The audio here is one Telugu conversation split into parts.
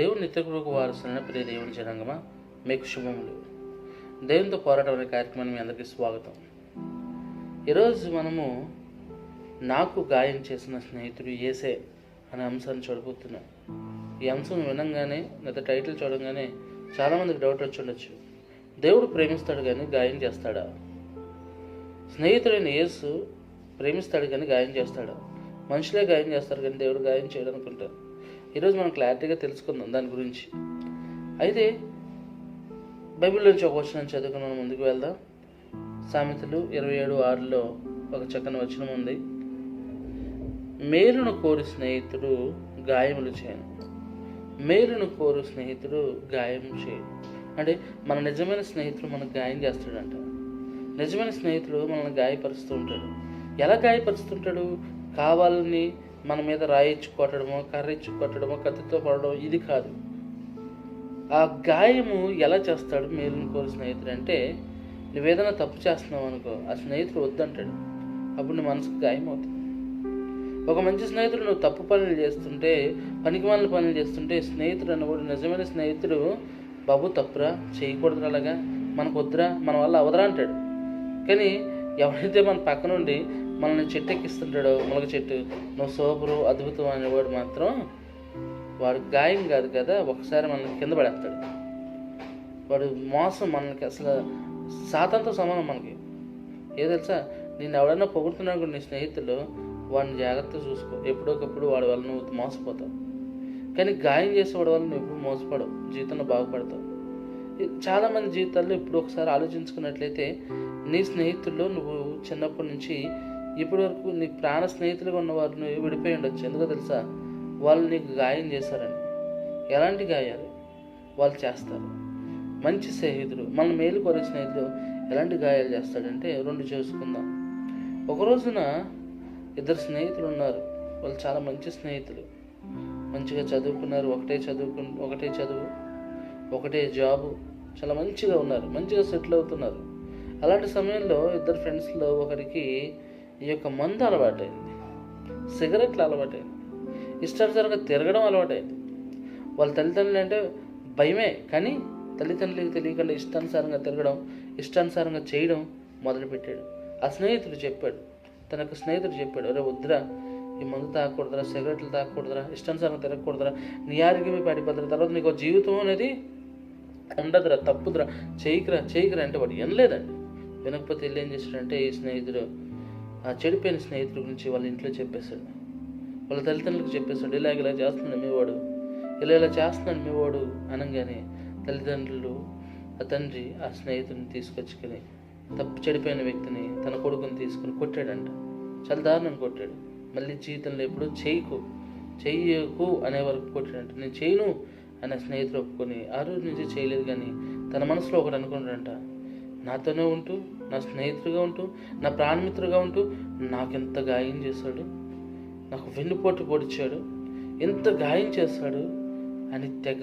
దేవుని నిత్యకృపకు వారసులైన ప్రియ దేవుని జనాంగమా, మీకు శుభములు. దేవునితో పోరాటం అనే కార్యక్రమాన్ని మీ అందరికీ స్వాగతం. ఈరోజు మనము నాకు గాయం చేసిన స్నేహితుడు యేసే అనే అంశాన్ని చూడబోతున్నాం. ఈ అంశం వినంగానే లేదా టైటిల్ చూడంగానే చాలామందికి డౌట్ వచ్చి ఉండొచ్చు. దేవుడు ప్రేమిస్తాడు కానీ గాయం చేస్తాడా? స్నేహితుడైన యేసు ప్రేమిస్తాడు కానీ గాయం చేస్తాడా? మనుషులే గాయం చేస్తారు కానీ దేవుడు గాయం చేయడం అనుకుంటారు. ఈరోజు మనం క్లారిటీగా తెలుసుకుందాం దాని గురించి. అయితే బైబిల్ నుంచి ఒక వచనం చదువుకుని మనం ముందుకు వెళ్దాం. సామెతలు 27:6లో ఒక చక్కని వచనం ఉంది. మేలును కోరు స్నేహితుడు గాయములు చేయను, మేలును కోరు స్నేహితుడు గాయం చేయను. అంటే మన నిజమైన స్నేహితుడు మనకు గాయం చేస్తాడంట. నిజమైన స్నేహితుడు మనల్ని గాయపరుస్తూ ఉంటాడు. ఎలా గాయపరుస్తుంటాడు? కావాలని మన మీద రాయిచ్చు కొట్టడమో, కర్రిచ్చు కొట్టడమో, కత్తితో పడడం ఇది కాదు. ఆ గాయము ఎలా చేస్తాడు మేలును కోరు స్నేహితుడు అంటే, నువ్వేదైనా తప్పు చేస్తున్నావు అనుకో, ఆ స్నేహితుడు వద్దంటాడు. అప్పుడు నీ మనసుకు గాయం అవుతుంది. ఒక మంచి స్నేహితుడు నువ్వు తప్పు పనులు చేస్తుంటే, పనికిమాలిన పనులు చేస్తుంటే, స్నేహితుడు అన్నవాడు నిజమైన స్నేహితుడు బాబు తప్పురా, చేయకూడదురా, అలాగా మనకు వద్దురా, మన వల్ల అవదరా అంటాడు. కానీ ఎవరైతే మన పక్క నుండి మనల్ని చెట్టు ఎక్కిస్తుంటాడో, ములగ చెట్టు, నువ్వు సూపరు అద్భుతం అనేవాడు మాత్రం వాడు గాయం కాదు కదా, ఒకసారి మనల్ని కింద పడేస్తాడు. వాడు మోసం మనకి అసలు సాతంతో సమానం. మనకి ఏ తెలుసా, నేను ఎవడన్నా పొగుడుతున్నాడు నీ స్నేహితులు, వాడిని జాగ్రత్తగా చూసుకో. ఎప్పుడోకప్పుడు వాడి వల్ల నువ్వు మోసపోతావు. కానీ గాయం చేసేవాడి వల్ల నువ్వు ఎప్పుడు మోసపడవు, జీవితంలో బాగుపడతావు. చాలామంది జీవితాల్లో ఇప్పుడు ఒకసారి ఆలోచించుకున్నట్లయితే, నీ స్నేహితుల్లో నువ్వు చిన్నప్పటి నుంచి ఇప్పటి వరకు నీ ప్రాణ స్నేహితులుగా ఉన్నవారు నువ్వు విడిపోయి ఉండొచ్చు. ఎందుకో తెలుసా? వాళ్ళు నీకు గాయం చేశారని. ఎలాంటి గాయాలు వాళ్ళు చేస్తారు? మంచి స్నేహితుడు, మన మేలు కోరే స్నేహితుడు ఎలాంటి గాయాలు చేస్తాడంటే, రెండు చూసుకుందాం. ఒక రోజున ఇద్దరు స్నేహితులు ఉన్నారు. వాళ్ళు చాలా మంచి స్నేహితులు, మంచిగా చదువుకున్నారు, ఒకటే చదువు, ఒకటే జాబు, చాలా మంచిగా ఉన్నారు, మంచిగా సెటిల్ అవుతున్నారు. అలాంటి సమయంలో ఇద్దరు ఫ్రెండ్స్లో ఒకరికి ఈ యొక్క మందు అలవాటైంది, సిగరెట్లు అలవాటైంది, ఇష్టానుసారంగా తిరగడం అలవాటైంది. వాళ్ళ తల్లిదండ్రులు అంటే భయమే, కానీ తల్లిదండ్రులకు తెలియకుండా ఇష్టానుసారంగా తిరగడం, ఇష్టానుసారంగా చేయడం మొదలుపెట్టాడు. ఆ స్నేహితుడు చెప్పాడు, తనకు స్నేహితుడు చెప్పాడు, అరే వద్దురా, ఈ మందు తాగకూడదురా, సిగరెట్లు తాగకూడదురా, ఇష్టానుసారంగా తిరగకూడదురా, నీ ఆరోగ్యమే పడిపోతురా, తర్వాత నీకు జీవితం అనేది ఉండదురా, తప్పుదురా, చేయకురా అంటే వాడు వినలేదండి. వినకపోతే వెళ్ళి ఏం చేశాడంటే, ఈ స్నేహితుడు ఆ చెడిపోయిన స్నేహితుడి గురించి వాళ్ళ ఇంట్లో చెప్పేశాడు, వాళ్ళ తల్లిదండ్రులకు చెప్పేశాడు. ఇలా చేస్తున్నాడు మీవాడు, ఇలా చేస్తున్నాడు మీవాడు అనగానే తల్లిదండ్రులు, ఆ తండ్రి ఆ స్నేహితుడిని తీసుకొచ్చుకొని, చెడిపోయిన వ్యక్తిని, తన కొడుకుని తీసుకుని కొట్టాడంట. చాలా దారుణంగా కొట్టాడు. మళ్ళీ జీవితంలో ఎప్పుడు చెయ్యకు అనే వరకు కొట్టాడంట. నేను చేయను అనే స్నేహితుడు ఒప్పుకొని ఆ రోజు నుంచి చేయలేదు. కానీ తన మనసులో ఒకటి అనుకున్నాడంట, నాతోనే ఉంటూ, నా స్నేహితుడిగా ఉంటూ, నా ప్రాణమిత్రుగా ఉంటూ నాకెంత గాయం చేశాడు, నాకు వెన్నుపోటు పొడిచాడు, ఎంత గాయం చేశాడు అని తెగ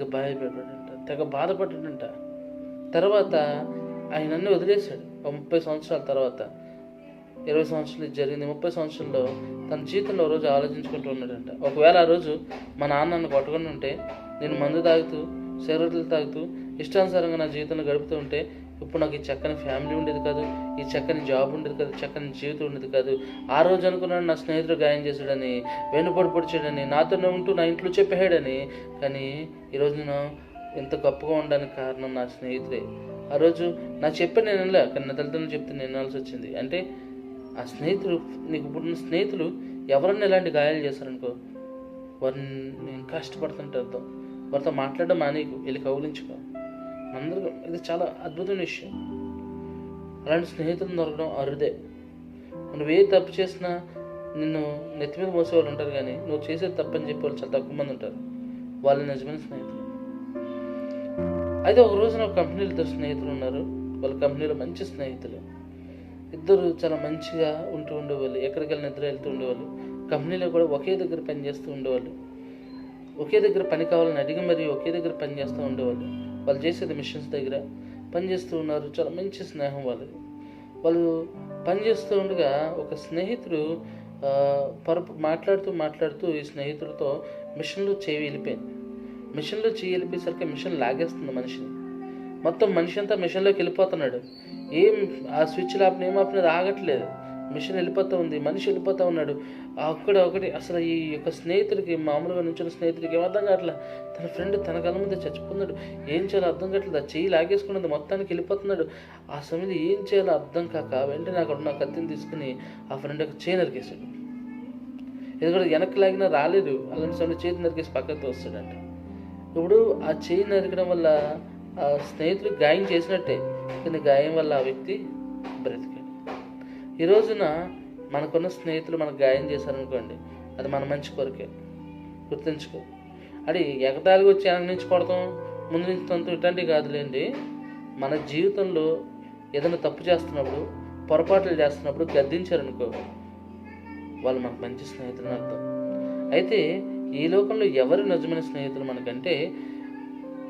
బాధపడ్డాడంట. తర్వాత ఆయన అన్నీ వదిలేశాడు. 30 సంవత్సరాల తర్వాత, 20 సంవత్సరాలు జరిగింది. 30 సంవత్సరాల్లో తన జీవితంలో రోజు ఆలోచించుకుంటూ ఉన్నాడంట, ఒకవేళ ఆ రోజు మా నాన్న నన్ను కొట్టుకుని ఉంటే, నేను మందు తాగుతూ, సిగరెట్లు తాగుతూ, ఇష్టానుసారంగా నా జీవితంలో గడుపుతూ ఉంటే, ఇప్పుడు నాకు ఈ చక్కని ఫ్యామిలీ ఉండేది కాదు, ఈ చక్కని జాబ్ ఉండేది కాదు, చక్కని జీవితం ఉండేది కాదు. ఆ రోజు అనుకున్నాడు నా స్నేహితుడు గాయం చేశాడని, వెన్నుపోటు పొడిచాడని, నాతోనే ఉంటూ నా ఇంట్లో చెప్పాడని. కానీ ఈరోజు నేను ఎంత గొప్పగా ఉండడానికి కారణం నా స్నేహితుడే. ఆ రోజు నాకు చెప్పాను, నేను వినలే, కానీ నా తల్లిదండ్రులు చెప్తే నేను వినాల్సి వచ్చింది. అంటే ఆ స్నేహితులు, నీకు ఇప్పుడున్న స్నేహితులు ఎవరన్నా ఇలాంటి గాయాలు చేశారనుకో, వారిని నేను కష్టపడుతుంటే అర్థం. వారితో మాట్లాడడం మానేకు, వెళ్ళి కౌలించుకో. అందరూ ఇది చాలా అద్భుతమైన విషయం. అలాంటి స్నేహితులు దొరకడం అరుదే. నువ్వే తప్పు చేసినా నిన్ను నెత్తి మీద మోసేవాళ్ళు ఉంటారు, కానీ నువ్వు చేసేది తప్పని చెప్పి వాళ్ళు చాలా తక్కువ మంది ఉంటారు. వాళ్ళు నిజమైన స్నేహితులు. అయితే ఒక రోజున ఒక కంపెనీలో ఇద్దరు స్నేహితులు ఉన్నారు. వాళ్ళ కంపెనీలో మంచి స్నేహితులు ఇద్దరు, చాలా మంచిగా ఉంటూ ఉండేవాళ్ళు. ఎక్కడికి వెళ్ళిన ఇద్దరు వెళ్తూ ఉండేవాళ్ళు. కంపెనీలో కూడా ఒకే దగ్గర పని చేస్తూ ఉండేవాళ్ళు. ఒకే దగ్గర పని కావాలని అడిగి మరి ఒకే దగ్గర పని చేస్తూ ఉండేవాళ్ళు. వాళ్ళు చేసేది మిషన్స్ దగ్గర పనిచేస్తూ ఉన్నారు. చాలా మంచి స్నేహం వాళ్ళది. వాళ్ళు పనిచేస్తూ ఉండగా ఒక స్నేహితుడు మాట్లాడుతూ ఈ స్నేహితుడితో మిషన్లో చేయి వెళ్ళిపోయింది. మిషన్లో చెయ్యి వెళ్ళిపోయేసరికి మిషన్ లాగేస్తుంది మనిషిని. మొత్తం మనిషి అంతా మిషన్లోకి వెళ్ళిపోతున్నాడు. ఏం ఆ స్విచ్ లాపిన ఏమాపినది ఆగట్లేదు. మిషన్ వెళ్ళిపోతూ ఉంది, మనిషి వెళ్ళిపోతూ ఉన్నాడు. అక్కడ ఒకటి అసలు ఈ యొక్క స్నేహితుడికి, మామూలుగా నుంచిన స్నేహితుడికి ఏం అర్థం కావట్లేదు. తన ఫ్రెండ్ తన కళ్ళ ముందే చచ్చిపోతున్నాడు. ఏం చేయాలో అర్థం కావట్లేదు. ఆ చెయ్యి లాగేసుకున్నది మొత్తానికి వెళ్ళిపోతున్నాడు. ఆ సమయంలో ఏం చేయాలో అర్థం కాక వెంటనే అక్కడ ఉన్న కత్తిని తీసుకుని ఆ ఫ్రెండ్ యొక్క చేయి నరికేశాడు. ఇది కూడా వెనక్కి లాగినా రాలేదు. అలాంటి సమయంలో చేతి నరికేసి పక్కకి వస్తాడంట. ఇప్పుడు ఆ చేయి నరకడం వల్ల ఆ స్నేహితుడు గాయం చేసినట్టే, కానీ గాయం వల్ల ఆ వ్యక్తి బ్రతికాడు. ఈ రోజున మనకున్న స్నేహితులు మనకు గాయం చేశారనుకోండి, అది మన మంచి కొరకే, గుర్తుంచుకో. అది ఎగతాళిగా వచ్చి వెనక నుంచి కొడతాం, ముందు నుంచి తంతం ఇట్లాంటివి కాదులేండి. మన జీవితంలో ఏదైనా తప్పు చేస్తున్నప్పుడు, పొరపాట్లు చేస్తున్నప్పుడు గద్దించారనుకో, వాళ్ళు మనకు మంచి స్నేహితులు అని అర్థం. అయితే ఈ లోకంలో ఎవరు నిజమైన స్నేహితులు మనకంటే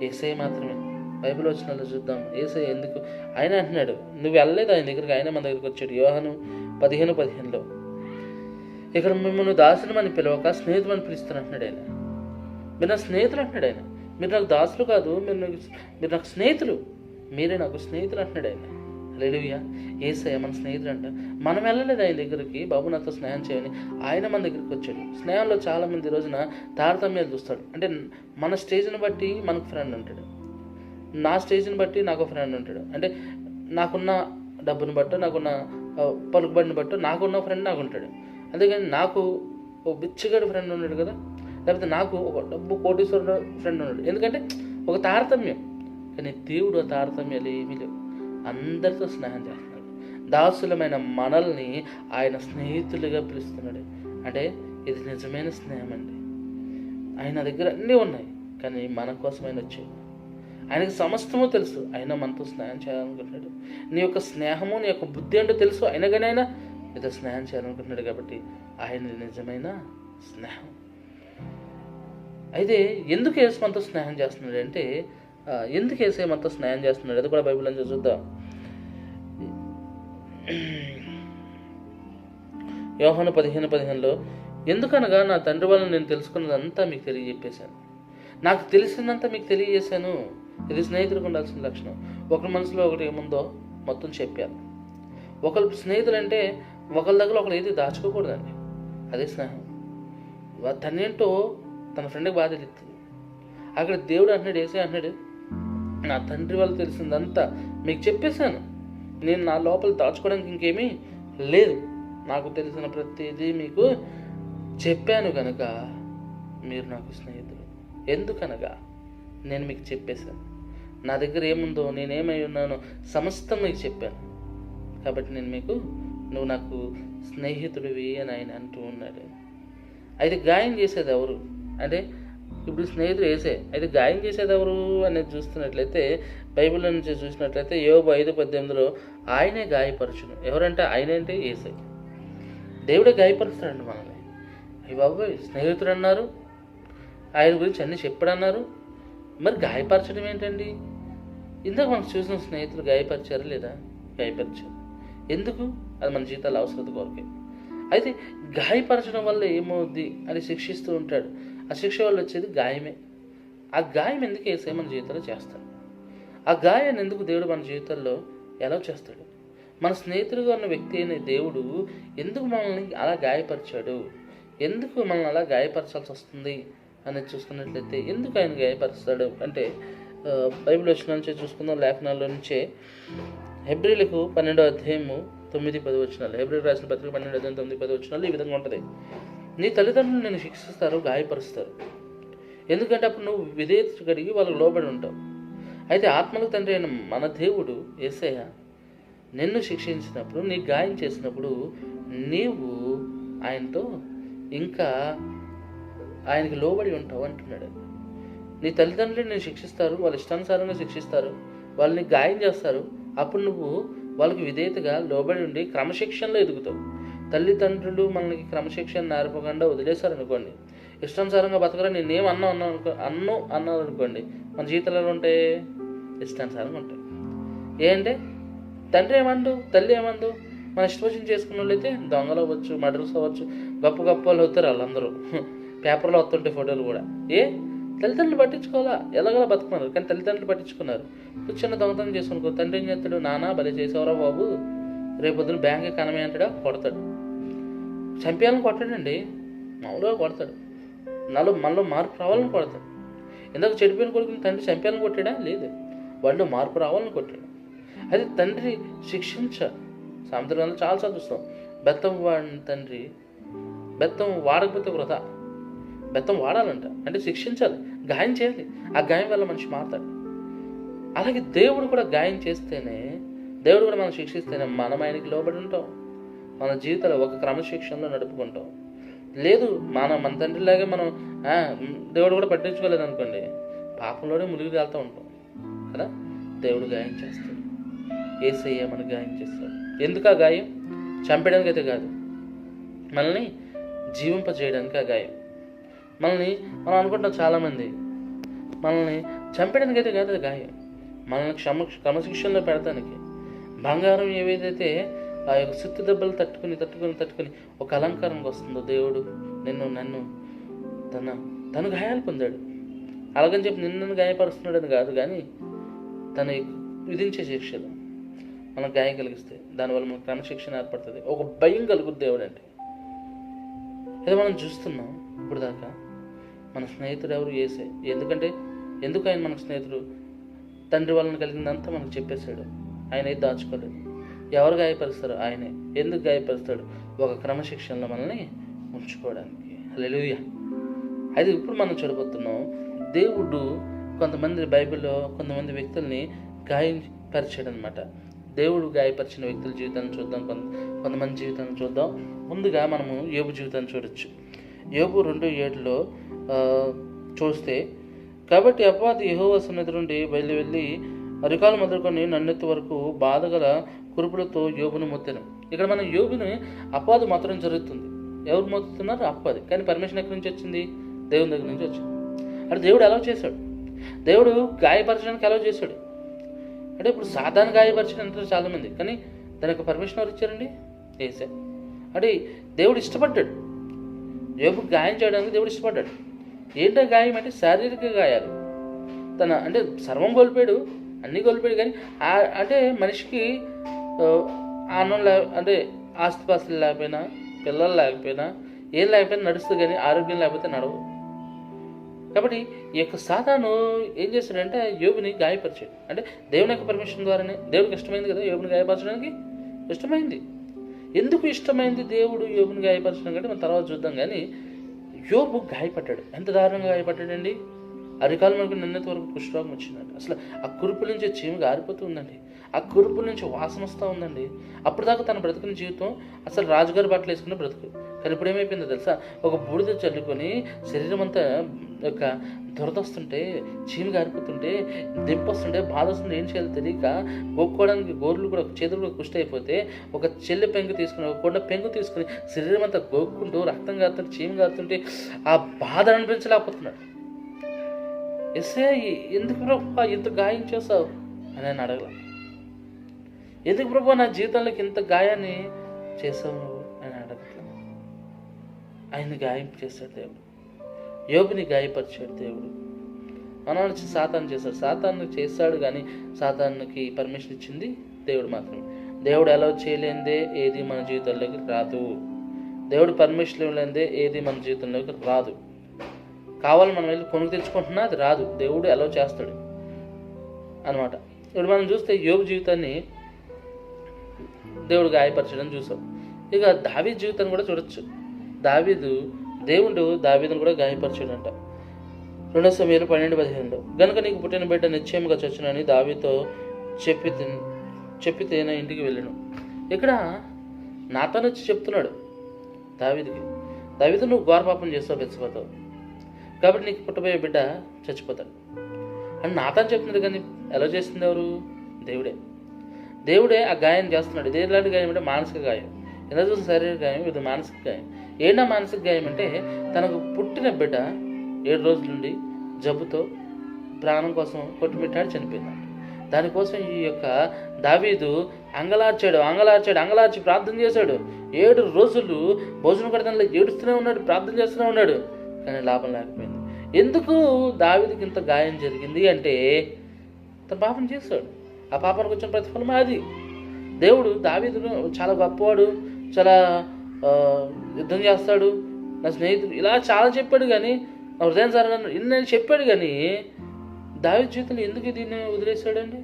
యేసయ్య మాత్రమే. బైబిల్ వచనాల్లో చూద్దాం. యేసయ్య ఎందుకు ఆయన అంటున్నాడు, నువ్వు వెళ్ళలేదు ఆయన దగ్గరికి, ఆయన మన దగ్గరికి వచ్చాడు. యోహాను 15:15 ఇక్కడ మిమ్మల్ని దాసులు అని పిలవక స్నేహితులు అని పిలుస్తాను అంటున్నాడు ఆయన. మీరు నాకు స్నేహితులు అంటున్నాడు ఆయన. మీరు నాకు దాసులు కాదు, మీరు నాకు స్నేహితులు, మీరే నాకు స్నేహితులు అంటున్నాడు ఆయన. హల్లెలూయా. యేసయ్య మన స్నేహితుడు అంట. మనం వెళ్ళలేదు ఆయన దగ్గరికి, బాబు నాతో స్నేహం చేయని. ఆయన మన దగ్గరికి వచ్చాడు. స్నేహంలో చాలామంది ఈ రోజున తారతమ్యాలు చూస్తాడు. అంటే మన స్టేజ్ని బట్టి మనకు ఫ్రెండ్ ఉంటాడు, నా స్టేజ్ని బట్టి నాకు ఫ్రెండ్ ఉంటాడు. అంటే నాకున్న డబ్బుని బట్టో, నాకున్న పలుకుబడిని బట్టో నాకున్న ఫ్రెండ్ నాకు ఉంటాడు. అందుకని నాకు ఒక బిచ్చగాడు ఫ్రెండ్ ఉన్నాడు కదా, లేకపోతే నాకు ఒక డబ్బు కోటీశ్వరుడు ఫ్రెండ్ ఉన్నాడు. ఎందుకంటే ఒక తారతమ్యం. కానీ దేవుడు ఆ తారతమ్యాలు ఏమీ లేవు, అందరితో స్నేహం చేస్తున్నాడు. దాసులమైన మనల్ని ఆయన స్నేహితులుగా పిలుస్తున్నాడు. అంటే ఇది నిజమైన స్నేహం అండి. ఆయన దగ్గర అన్నీ ఉన్నాయి, కానీ మన కోసం ఆయన వచ్చాడు. ఆయనకు సమస్తము తెలుసు, అయినా మనతో స్నేహం చేయాలనుకుంటున్నాడు. నీ యొక్క స్నేహము, నీ యొక్క బుద్ధి అంటే తెలుసు, అయినా కానీ ఆయన నీతో స్నేహం చేయాలనుకుంటున్నాడు. కాబట్టి ఆయన నిజమైన స్నేహం. అయితే ఎందుకు యేసు మనతో స్నేహం చేస్తున్నాడు అంటే, ఎందుకు యేసయ్య మనతో స్నేహం చేస్తున్నాడు అది కూడా బైబిల్ నుంచి చూద్దాం. యోహాను 15:15 ఎందుకనగా నా తండ్రి వల్ల నేను తెలుసుకున్నదంతా మీకు తెలియజెప్పేశాను, నాకు తెలిసిందంతా మీకు తెలియజేశాను. ఇది స్నేహితుడికి ఉండాల్సిన లక్షణం. ఒకరి మనసులో ఒకటి ఏముందో మొత్తం చెప్పారు. ఒకరు స్నేహితులు అంటే ఒకరి దగ్గర ఒకరు ఏది దాచుకోకూడదండి, అదే స్నేహం. తనేంటో తన ఫ్రెండ్కి బాధ తెలుస్తుంది. అక్కడ దేవుడు అంటున్నాడు, యేసయ్య అంటున్నాడు, నా తండ్రి వాళ్ళు తెలిసిందంతా మీకు చెప్పేశాను. నేను నా లోపల దాచుకోవడానికి ఇంకేమీ లేదు, నాకు తెలిసిన ప్రతిదీ మీకు చెప్పాను కనుక మీరు నాకు స్నేహితులు. ఎందుకనగా నేను మీకు చెప్పేశాను, నా దగ్గర ఏముందో, నేనేమై ఉన్నానో సమస్తం మీకు చెప్పాను. కాబట్టి నేను మీకు, నువ్వు నాకు స్నేహితుడివి అని ఆయన అంటూ ఉన్నాడు. అయితే గాయం చేసేది ఎవరు అంటే, ఇప్పుడు స్నేహితుడు యేసే, అయితే గాయం చేసేది ఎవరు అనేది చూస్తున్నట్లయితే, బైబిల్ నుంచి చూసినట్లయితే యోబు 5:18 ఆయనే గాయపరచును. ఎవరంటే ఆయన అంటే యేసే. దేవుడే గాయపరుస్తాడండి మనల్ని. అయ్య బాబోయ్, స్నేహితుడు అన్నారు, ఆయన గురించి అన్నీ చెప్పడన్నారు, మరి గాయపరచడం ఏంటండి? ఇందాక మనం చూసిన స్నేహితులు గాయపరిచారా లేదా? గాయపరిచారు. ఎందుకు? అది మన జీవితాల అవసరత కొరకే. అయితే గాయపరచడం వల్ల ఏమవుద్ది అని శిక్షిస్తూ ఉంటాడు. ఆ శిక్ష వల్ల వచ్చేది గాయమే. ఆ గాయం ఎందుకు యేసయ్య మన జీవితంలో చేస్తాడు? ఆ గాయాన్ని ఎందుకు దేవుడు మన జీవితంలో ఎలా చేస్తాడు? మన స్నేహితుడిగా ఉన్న వ్యక్తి అయిన దేవుడు ఎందుకు మనల్ని అలా గాయపరిచాడు, ఎందుకు మనల్ని అలా గాయపరచాల్సి వస్తుంది అనేది చూసుకున్నట్లయితే, ఎందుకు ఆయన గాయపరుస్తాడు అంటే, బైబిల్ వచ్చిన నుంచే చూసుకుందాం. లేఖనాల్లో నుంచే హెబ్రీలకు 12:9-10 హెబ్రీలు రాసిన పత్రిక 12:9-10 ఈ విధంగా ఉంటుంది. నీ తల్లిదండ్రులు నేను శిక్షిస్తారు, గాయపరుస్తారు. ఎందుకంటే అప్పుడు నువ్వు విధేయత కలిగి వాళ్ళకు లోబడి ఉంటావు. అయితే ఆత్మలకు తండ్రి అయిన మన దేవుడు యేసయ్య నిన్ను శిక్షించినప్పుడు, నీకు గాయం చేసినప్పుడు నీవు ఆయనతో ఇంకా ఆయనకి లోబడి ఉంటావు అంటున్నాడు. నీ తల్లిదండ్రులు నేను శిక్షిస్తారు, వాళ్ళ ఇష్టానుసారంగా శిక్షిస్తారు, వాళ్ళని గాయం చేస్తారు. అప్పుడు నువ్వు వాళ్ళకి విధేయతగా లోబడి ఉండి క్రమశిక్షణలో ఎదుగుతావు. తల్లిదండ్రులు మనకి క్రమశిక్షణ నేర్పకుండా వదిలేశారనుకోండి, ఇష్టానుసారంగా బతకరా, నేనేం అన్నాను అనుకోండి, మన జీవితాలు ఉంటాయి, ఇష్టానుసారంగా ఉంటాయి. ఏంటంటే తండ్రి ఏమండు, తల్లి ఏమందు, మన ఇష్టం చేసుకున్న వాళ్ళైతే దొంగలు అవ్వచ్చు, మర్డర్స్ అవ్వచ్చు, గొప్ప గొప్ప వాళ్ళు అవుతారు వాళ్ళందరూ. పేపర్లో వస్తుంటే ఫోటోలు కూడా. తల్లిదండ్రులు పట్టించుకోవాలా, ఎలాగలా బతుకున్నారు, కానీ తల్లిదండ్రులు పట్టించుకున్నారు. ఇప్పుడు చిన్న దొంగతనం చేసుకునుకో, తండ్రి ఏం చేస్తాడు, నానా భలే చేసేవరా బాబు, రేపొద్దున బ్యాంక్ కనమే అంటాడా, కొడతాడు. చంపేయాలని కొట్టాడండి, మామూలుగా కొడతాడు. మనలో మార్పు రావాలని కొడతాడు. ఇందాక చెడిపోయిన కొడుకుని తండ్రి చంపేయాలని కొట్టాడా, లేదు, వాడిలో మార్పు రావాలని కొట్టాడు. అది తండ్రి శిక్షించ. సామెతలు చాలా చదువుస్తాం, బెత్తం వాడిన తండ్రి బెత్తం వాడకపోతే వృధా. బెత్తం వాడాలంట, అంటే శిక్షించాలి, గాయం చేయాలి. ఆ గాయం వల్ల మనిషి మారుతాడు. అలాగే దేవుడు కూడా గాయం చేస్తేనే, దేవుడు కూడా మనం శిక్షిస్తేనే మనం ఆయనకి లోబడి ఉంటాం. మన జీవితాలు ఒక క్రమశిక్షణలో నడుపుకుంటాం. లేదు మన తండ్రిలాగే మనం దేవుడు కూడా పట్టించుకోలేదు అనుకోండి, పాపంలోనే మునిగి వెళ్తూ ఉంటాం కదా. దేవుడు గాయం చేస్తాడు, యేసయ్య మనకు గాయం చేస్తాడు. ఎందుకు ఆ గాయం? చంపడానికి అయితే కాదు, మనల్ని జీవింపజేయడానికి ఆ గాయం. మనం అనుకుంటాం చాలామంది, మనల్ని చంపడానికి అయితే కాదు అది గాయం, మనల్ని క్రమశిక్షణలో పెడతానికి. బంగారం ఏవేదైతే ఆ యొక్క సుత్తి దెబ్బలు తట్టుకుని ఒక అలంకారంగా వస్తుందో, దేవుడు నన్ను తను గాయాలు పొందాడు. అలాగని చెప్పి నిన్ను గాయపరుస్తున్నాడు అని కాదు, కానీ తను విధించే శిక్షలు మనకు గాయం కలిగిస్తే దానివల్ల మనకు క్రమశిక్షణ ఏర్పడుతుంది. ఒక భయం కలుగుద్ది దేవుడు అంటే. ఏదో మనం చూస్తున్నాం ఇప్పుడు దాకా, మన స్నేహితుడు ఎవరు? యేసే. ఎందుకు ఆయన మనకు స్నేహితుడు? తండ్రి వలన కలిగిందంతా మనకు చెప్పేశాడు. ఆయన అయితే దాచుకోలేదు. ఎవరు గాయపరుస్తారు? ఆయనే. ఎందుకు గాయపరుస్తాడు? ఒక క్రమశిక్షణలో మనల్ని ఉంచుకోవడానికి. హల్లెలూయా. అయితే ఇప్పుడు మనం చూడబోతున్నాం, దేవుడు కొంతమంది బైబిల్లో కొంతమంది వ్యక్తుల్ని గాయపరిచాడు అనమాట. దేవుడు గాయపరిచిన వ్యక్తుల జీవితాన్ని చూద్దాం, కొంతమంది జీవితాన్ని చూద్దాం. ముందుగా మనము యోబు జీవితాన్ని చూడొచ్చు. యోబు 2:7 చూస్తే, కాబట్టి అపవాది యెహోవా సన్నిధి నుండి వెళ్ళి అరికాలు మొదలుకొని నన్నెత్తి వరకు బాధగల కురుపులతో యోబును మొత్తెను. ఇక్కడ మనం యోబుని అపవాది మాత్రం జరుగుతుంది. ఎవరు మొత్తుతున్నారు? అపవాది. కానీ పర్మిషన్ ఎక్కడి నుంచి వచ్చింది? దేవుని దగ్గర నుంచి వచ్చింది. అంటే దేవుడు ఎలా చేశాడు? దేవుడు గాయపరచడానికి ఎలా చేశాడు అంటే, ఇప్పుడు సాధారణ గాయపరచడం అంటారు చాలామంది, కానీ దానికి పర్మిషన్ ఎవరు ఇచ్చారండి? యేసే. అంటే దేవుడు ఇష్టపడ్డాడు, యోబుకు గాయం చేయడానికి దేవుడు ఇష్టపడ్డాడు. ఏంటో గాయం అంటే శారీరక గాయాలు. అంటే సర్వం కోల్పోయాడు, అన్నీ కోల్పోయాడు, కానీ అంటే మనిషికి అన్నం అంటే ఆస్తిపాస్తులు లేకపోయినా, పిల్లలు లేకపోయినా, ఏం లేకపోయినా నడుస్తుంది, కానీ ఆరోగ్యం లేకపోతే నడవు. కాబట్టి ఈ యొక్క సాతాను ఏం చేశాడంటే యోబుని గాయపరిచాడు. అంటే దేవుని యొక్క పర్మిషన్ ద్వారానే. దేవుడికి ఇష్టమైంది కదా యోబుని గాయపరచడానికి, ఇష్టమైంది. ఎందుకు ఇష్టమైంది దేవుడు యోబుని గాయపరచడం కంటే మనం తర్వాత చూద్దాం. కానీ యోబు గాయపడ్డాడు. ఎంత దారుణంగా గాయపడ్డాడండి? అరికాలు మనకు నిన్నటి వరకు కుష్ఠరోగం వచ్చిందండి. అసలు ఆ కురుపుల నుంచి చీమ గారిపోతూ ఉందండి, ఆ కురుపుల నుంచి వాసన వస్తూ ఉందండి. అప్పుడు దాకా తను బ్రతుకున్న జీవితం అసలు రాజుగారి బట్టలు వేసుకుని బ్రతుకు. కానీ ఇప్పుడు ఏమైపోయిందో తెలుసా? ఒక బూడిద చల్లుకొని శరీరం అంతా యొక్క దురద వస్తుంటే, చీమ గారిపోతుంటే, దింపు వస్తుంటే, బాధ వస్తుంటే ఏం చేయాలో తెలియక గోక్కోవడానికి చేతులు కూడా కుష్టి అయిపోతే ఒక చెల్లె పెంకు తీసుకుని, ఒక కొండ పెంకు తీసుకుని శరీరం అంతా గోక్కుంటూ రక్తం కారుతుంటే, చీమ కారుతుంటే ఆ బాధ అనిపించలేకపోతున్నాడు. ఎస్ఏ ఎందుకు ప్రభు ఇంత గాయం చేసావు అని ఆయన అడగల. ఎందుకు ప్రభు నా జీవితంలోకి ఇంత గాయాన్ని చేసావు నువ్వు అని అడగట్లా. ఆయన్ని గాయం చేశాడు దేవుడు, యోబుని గాయపరిచాడు దేవుడు. మనం సాతాను చేశాడు, సాతాను చేశాడు, కానీ సాతానుకి పర్మిషన్ ఇచ్చింది దేవుడు మాత్రమే. దేవుడు అలౌ చేయలేనిదే ఏది మన జీవితంలోకి రాదు. దేవుడు పర్మిషన్ ఇవ్వలేనిదే ఏది మన జీవితంలోకి రాదు. కావాలి మనం వెళ్ళి కొనుక్కు తెచ్చుకుంటున్నా అది రాదు, దేవుడు అలౌ చేస్తాడు అనమాట. ఇప్పుడు మనం చూస్తే యోబు జీవితాన్ని దేవుడు గాయపరచడం చూసాం. ఇక దావీదు జీవితాన్ని కూడా చూడొచ్చు. దేవుడు దావీదును కూడా గాయపరచాడంట. 2 సమూయేలు 12:15 గనుక నీకు పుట్టిన బిడ్డ నిశ్చయముగా చచ్చునని దావీదుతో చెప్పితే నా ఇంటికి వెళ్ళను. ఇక్కడ నాతాను వచ్చి చెప్తున్నాడు దావీదు నువ్వు ఘోర పాపం చేస్తావు, బెత్షెబాతో, కాబట్టి నీకు పుట్టబోయే బిడ్డ చచ్చిపోతాడు అని నాతాను చెప్తున్నాడు. కానీ ఎలా చేస్తుంది ఎవరు? దేవుడే ఆ గాయం చేస్తున్నాడు. ఇది ఎలాంటి గాయం అంటే మానసిక గాయం. ఎలా చూసిన శారీరక గాయం, ఇది మానసిక గాయం. ఏంటో మానసిక గాయం అంటే తనకు పుట్టిన బిడ్డ 7 రోజుల నుండి జబ్బుతో ప్రాణం కోసం కొట్టుమిట్టాడు, చనిపోయిందంట. దానికోసం ఈ యొక్క దావీదు అంగలార్చి ప్రార్థన చేశాడు. 7 రోజులు భోజనం పెడతాను ఏడుస్తూనే ఉన్నాడు, ప్రార్థన చేస్తూనే ఉన్నాడు, కానీ లాభం లేకపోయింది. ఎందుకు దావీదుకి ఇంత గాయం జరిగింది అంటే తన పాపం చేశాడు. ఆ పాపానికి వచ్చిన ప్రతిఫలం అది. దేవుడు దావీదును చాలా గొప్పవాడు, చాలా యుద్ధం చేస్తాడు, నా స్నేహితుడు ఇలా చాలా చెప్పాడు, కానీ నా హృదయం జరగను ఇన్ని చెప్పాడు. కానీ దావీదు జీవితంలో ఎందుకు దీన్ని వదిలేశాడండి?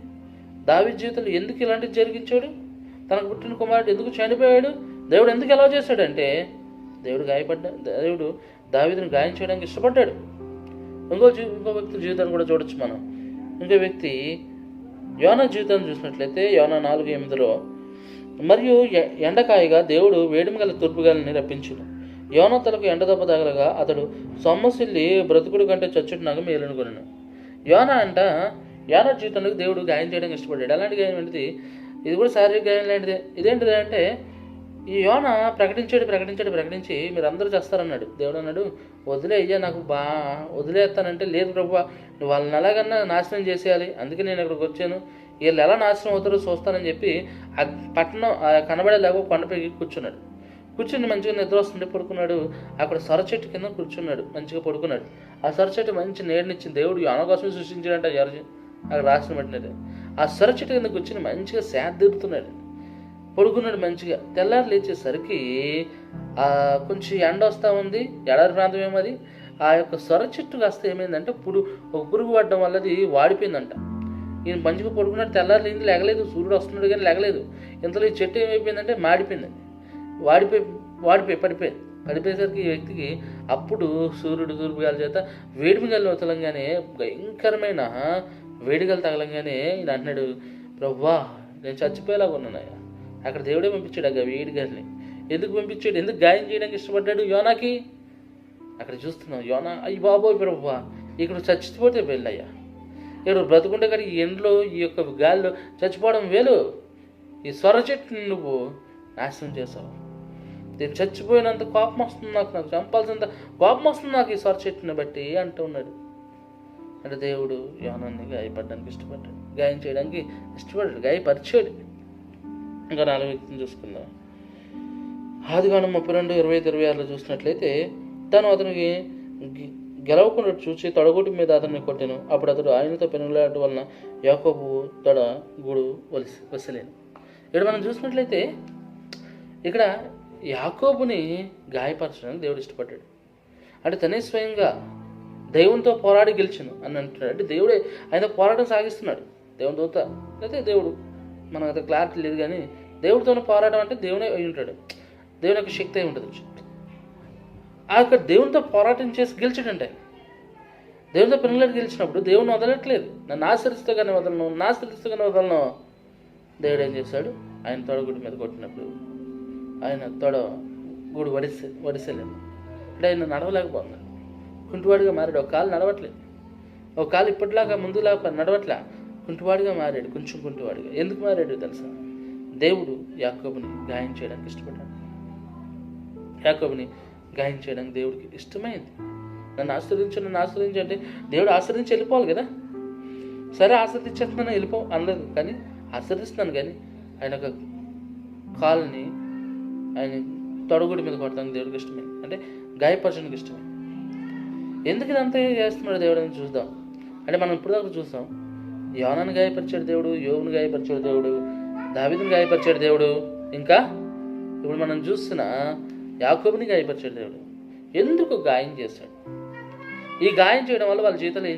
దావీదు జీవితంలో ఎందుకు ఇలాంటివి జరిగించాడు? తనకు పుట్టిన కుమారుడు ఎందుకు చనిపోయాడు? దేవుడు ఎందుకు ఎలా చేశాడంటే దేవుడు దావీదుని గాయం చేయడానికి ఇష్టపడ్డాడు. ఇంకో వ్యక్తి జీవితాన్ని కూడా చూడొచ్చు మనం. ఇంకో వ్యక్తి యోనా జీవితాన్ని చూసినట్లయితే యోనా 4:8 మరియు ఎండకాయగా దేవుడు వేడిమి గల తూర్పుగాలిని రప్పించును. యోనా తలకు ఎండ దెబ్బ తగలగా అతడు సొమ్మసిల్లి బ్రతుకుడు కంటే చచ్చుటినాగా మేలునుకొనెను. యోనా జీవితంలోకి దేవుడు గాయం చేయడానికి ఇష్టపడ్డాడు. అలాంటి గాయం ఏంటిది? ఇది కూడా శారీరక గాయం లాంటిదే. ఇదేంటిది అంటే ఈ యోనా ప్రకటించి మీరు అందరూ చేస్తారన్నాడు. దేవుడు అన్నాడు, వదిలే అయ్యా, నాకు వదిలేస్తానంటే లేదు ప్రభువా, నువ్వు వాళ్ళని ఎలాగన్నా నాశనం చేసేయాలి, అందుకే నేను ఇక్కడికి వచ్చాను, వీళ్ళు ఎలా నాశనం అవుతారో చూస్తానని చెప్పి ఆ పట్టణం కనబడేలాగా కొండపైకి కూర్చుని మంచిగా నిద్ర వస్తుంటే పడుకున్నాడు. అక్కడ సొర చెట్టు కింద కూర్చున్నాడు, మంచిగా పడుకున్నాడు. ఆ సొర చెట్టు మంచి నీడనిచ్చింది. దేవుడు యోనా కోసం సృష్టించాడంట. అక్కడ రాసిన పట్టినది. ఆ సొర చెట్టు కింద కూర్చుని మంచిగా సేద్దిరుతున్నాడు, పడుకున్నాడు మంచిగా. తెల్లారు లేచేసరికి కొంచెం ఎండ వస్తూ ఉంది, ఎడారి ప్రాంతం ఏమది. ఆ యొక్క సొర చెట్టు కాస్త ఏమైందంటే ఒక పురుగు పడడం వల్ల అది వాడిపోయిందంట. ఈయన మంచిగా పడుకున్నాడు, తెల్లారు లేని లేగలేదు, సూర్యుడు వస్తున్నాడు కానీ లేగలేదు. ఇంతలో ఈ చెట్టు ఏమైపోయిందంటే మాడిపోయిందండి. పడిపోయేసరికి ఈ వ్యక్తికి అప్పుడు సూర్యుడు తూర్పుగాల చేత వేడిమిగలు తగలంగానే, భయంకరమైన వేడిగలు తగలంగానే ఈయన అంటున్నాడు, ప్రభువా నేను చచ్చిపోయేలాగా ఉన్నానయ్యా. అక్కడ దేవుడే పంపించాడు ఆ వేడిగాలిని. ఎందుకు పంపించాడు? ఎందుకు గాయం చేయడానికి ఇష్టపడ్డాడు యోనాకి? అక్కడ చూస్తున్నాం యోనా, అయ్యి బాబోయ్ ప్రభువా, ఇక్కడ చచ్చిపోతే వెళ్ళయ్యా, ఇక్కడ బ్రతుకుంటే కానీ ఈ ఎండలో ఈ యొక్క గాలిలో చచ్చిపోవడం వేలు, ఈ సొర చెట్టుని నువ్వు నాశనం చేసావు, నేను చచ్చిపోయినంత కోపం వస్తుంది నాకు చంపాల్సినంత కోపం వస్తుంది నాకు ఈ సొర చెట్టుని బట్టి అంటూ ఉన్నాడు. అంటే దేవుడు యోనాన్ని గాయపడడానికి ఇష్టపడ్డాడు, గాయం చేయడానికి ఇష్టపడ్డాడు, గాయపరిచాడు. ఇంకా 4 వ్యక్తిని చూసుకుందాం. ఆదికాండం 32:25-26 చూసినట్లయితే తను అతనికి గెలవకుండా చూసి తొడగొట్టు మీద అతన్ని కొట్టెను. అప్పుడు అతడు ఆయనతో పెనుగులాడటం వలన యాకోబు తొడ గూడు వసలేను. ఇక్కడ మనం చూసినట్లయితే ఇక్కడ యాకోబుని గాయపరచడానికి దేవుడు ఇష్టపడ్డాడు. అంటే తనే స్వయంగా దేవునితో పోరాడి గెలిచను అని అంటున్నాడు. అంటే దేవుడే ఆయన పోరాటం సాగిస్తున్నాడు. దేవుని దూత అయితే దేవుడు, మనకు అంత క్లారిటీ లేదు, కానీ దేవుడితోనే పోరాటం అంటే దేవునే అయి ఉంటాడు, దేవుని యొక్క శక్తి అయి ఉంటుంది. ఆ యొక్క దేవునితో పోరాటం చేసి గెలిచాడంటే, దేవునితో పిల్లలు గెలిచినప్పుడు దేవుని వదలట్లేదు. నన్ను ఆశ్రయిస్తూ కానీ వదలను. దేవుడు ఏం చేశాడు? ఆయన తొడగుడి మీద కొట్టినప్పుడు ఆయన తొడగుడు వడిసలేదు. అంటే ఆయన నడవలేకపోతున్నాడు, కుంటివాడిగా మారాడు. ఒక కాలు నడవట్లేదు, ఒక కాలు ఇప్పటిలాగా ముందులాగా నడవట్లే, కుంటివాడిగా మారాడు, కొంచెం కుంటివాడిగా. ఎందుకు మారాడు తెలుసా? దేవుడు యాకోబుని గాయం చేయడానికి ఇష్టపడ్డాడు. యాకోబుని గాయం చేయడానికి దేవుడికి ఇష్టమైంది. నన్ను ఆశ్రయించు అంటే దేవుడు ఆశ్రయించి వెళ్ళిపోవాలి కదా. సరే ఆశ్రయించేస్తున్నాను వెళ్ళిపో అనలేదు, కానీ ఆశ్రయిస్తున్నాను, కానీ ఆయన ఒక కాలుని ఆయన తొడగుడి మీద కొడతానికి దేవుడికి ఇష్టమైంది, అంటే గాయపరచడానికి ఇష్టమైంది. ఎందుకు ఇదంతా చేస్తున్నాడు దేవుడు అని చూద్దాం. అంటే మనం ఇప్పుడు దాకా చూస్తాం, యోనాను గాయపరిచాడు దేవుడు, యోబుని గాయపరిచాడు దేవుడు, దావీదుని గాయపరిచాడు దేవుడు, ఇంకా ఇప్పుడు మనం చూస్తున్న యాకోబుని గాయపరిచాడు దేవుడు. ఎందుకు గాయం చేశాడు? ఈ గాయం చేయడం వల్ల వాళ్ళ జీవితంలో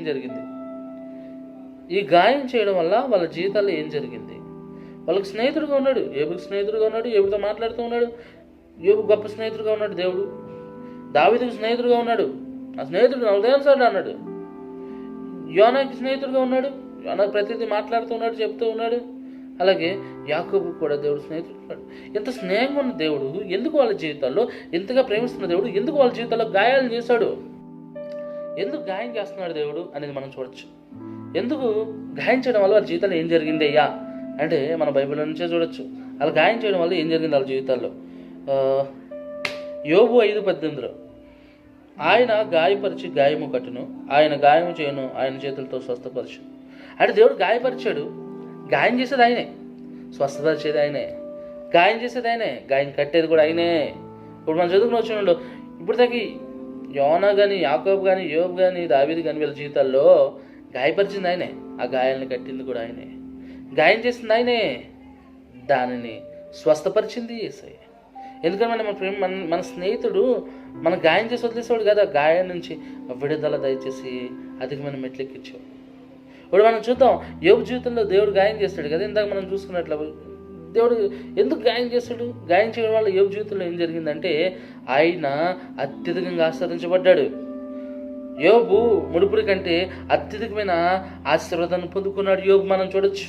ఏం జరిగింది? వాళ్ళకి స్నేహితుడుగా ఉన్నాడు, ఏబుకి స్నేహితుడుగా ఉన్నాడు, ఏబుతో మాట్లాడుతూ ఉన్నాడు, ఏబు గొప్ప స్నేహితుడుగా ఉన్నాడు దేవుడు. దావీదుకి స్నేహితుడుగా ఉన్నాడు, ఆ స్నేహితుడు నలదేవసాడు అన్నాడు. యోనాకి స్నేహితుడుగా ఉన్నాడు, యోనాకి ప్రతిదీ మాట్లాడుతూ ఉన్నాడు, చెప్తూ ఉన్నాడు. అలాగే యాకోబు కూడా దేవుడు స్నేహితుడు ఉన్నాడు. ఎంత స్నేహంగా ఉన్న దేవుడు ఎందుకు వాళ్ళ జీవితాల్లో, ఎంతగా ప్రేమిస్తున్న దేవుడు ఎందుకు వాళ్ళ జీవితాల్లో గాయాలు చేశాడు? ఎందుకు గాయం చేస్తున్నాడు దేవుడు అనేది మనం చూడొచ్చు. ఎందుకు గాయం చేయడం వల్ల వాళ్ళ జీవితంలో ఏం జరిగింది అయ్యా అంటే మన బైబిల్ నుంచే చూడొచ్చు. అలా గాయం చేయడం వల్ల ఏం జరిగింది వాళ్ళ జీవితాల్లో. యోబు 5:18 ఆయన గాయపరిచి గాయము కట్టును, ఆయన గాయము చేయను, ఆయన చేతులతో స్వస్థపరచు. అంటే దేవుడు గాయపరిచాడు, గాయం చేసేది ఆయనే, స్వస్థపరిచేది ఆయనే, గాయం చేసేది ఆయనే, గాయం కట్టేది కూడా ఆయనే. ఇప్పుడు మనం చదువుకుని వచ్చిన ఇప్పుడు దాకా యోనా కానీ, యాకోబు కానీ, యోబు కానీ, దావీదు కానీ వీళ్ళ జీవితాల్లో గాయపరిచింది ఆయనే. ఆ గాయాలను కట్టింది కూడా ఆయనే. గాయం చేసింది ఆయనే. దానిని స్వస్థపరిచింది యేసయ్య. ఎందుకంటే మన స్నేహితుడు మన గాయం చేసి వదిలేసేవాడు కదా, గాయం నుంచి విడుదల దయచేసి అధికమైన మెట్లెక్కించేవాడు. ఇప్పుడు మనం చూద్దాం, యోబు జీవితంలో దేవుడు గాయం చేస్తాడు కదా. ఇందాక మనం చూసుకున్నట్లు దేవుడు ఎందుకు గాయం చేస్తాడు? గాయం చేయడం వల్ల యోబు జీవితంలో ఏం జరిగిందంటే ఆయన అత్యధికంగా ఆశీర్వదించబడ్డాడు. యోబు ముడుపుడి కంటే అత్యధికమైన ఆశీర్వాదాన్ని పొందుకున్నాడు యోబు. మనం చూడొచ్చు,